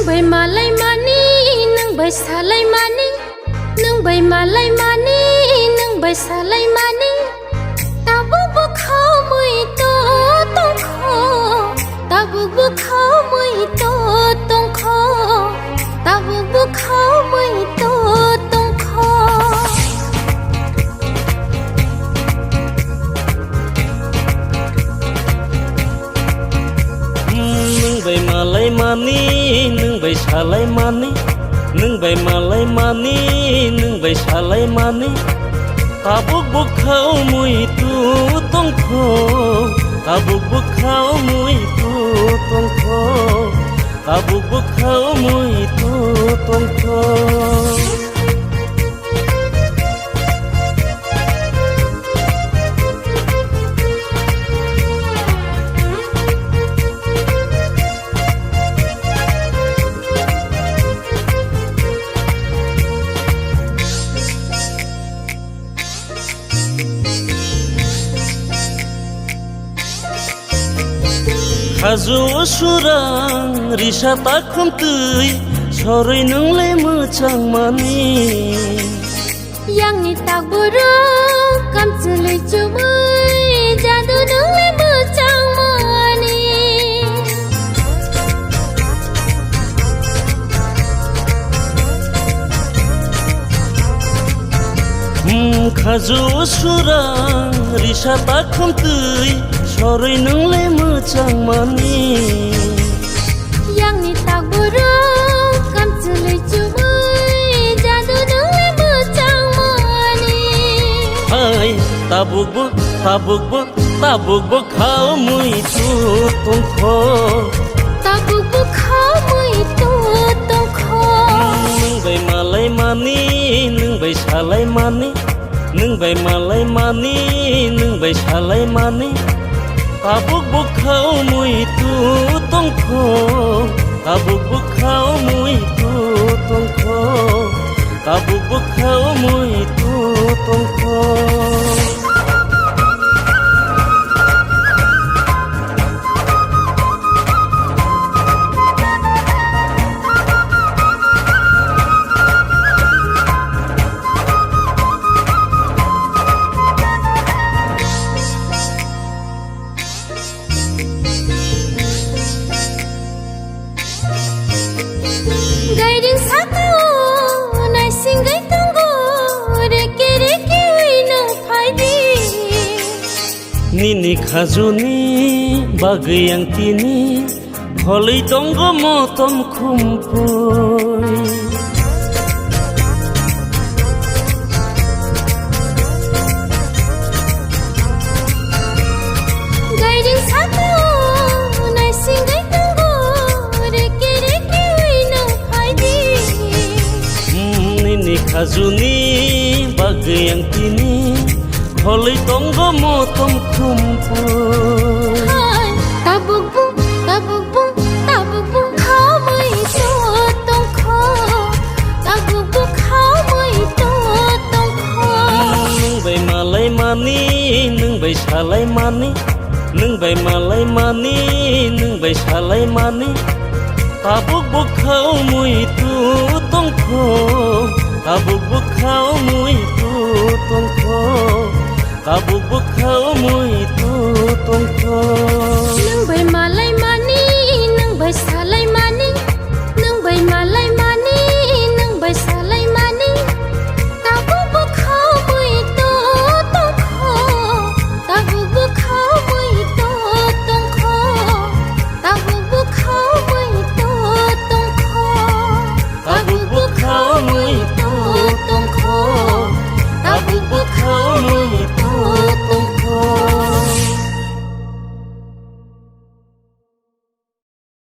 बै मालाय मानि नों बै सालाय मानि नों बै मालाय मानि नों बै सालाय मानि ताबु बुखाव मै तो तंखो ताबु बुखाव मै तो तंखो ताबु बुखाव मै तो तंखो नों बै मालाय मानि नों बै सालाय मानि नों बै मालाय मानि नों बै सालाय मानि ताबुक बुखाव मै तु तंखो ताबुक बुखाव मै तु तंखो ताबुक बुखाव मै तु तंखो Hazu surang risa takum tui sore nunglai mochang mani yang ni tak buruk kam celai cumai jadu nunglai mochang mani Hazu surang risa takum tui sore nunglai mochang mani yang ni tak buruk kam celai cumai jadu nunglai mochang mani hai tabuk khao mui tu tongkho tabuk bukhao mui tu tongkho nung bai malai mani nung bai salai mani nung bai malai mani nung bai salai mani tabuk bukhao mui tu tongkho tabuk bukhao mui tu tongkho tabuk bukhao mui tu tongkho Gairing sakao nai singai tunggu reke reke uino phaidi Nini khazuni bagai yang tini holei tonggo motom khumpui Gairing sakao nai singai tunggu reke reke uino phaidi Nini khazuni bagai yang tini holei tonggo motom khumpui tabuk bu khao mai to tongkho tabuk bu khao mai to tongkho nung bai malai mani nung bai salai mani nung bai malai mani nung bai salai mani tabuk bukhao mui tu tongkho tabuk bukhao mui tu tongkho tabuk bukhao mui tu tongkho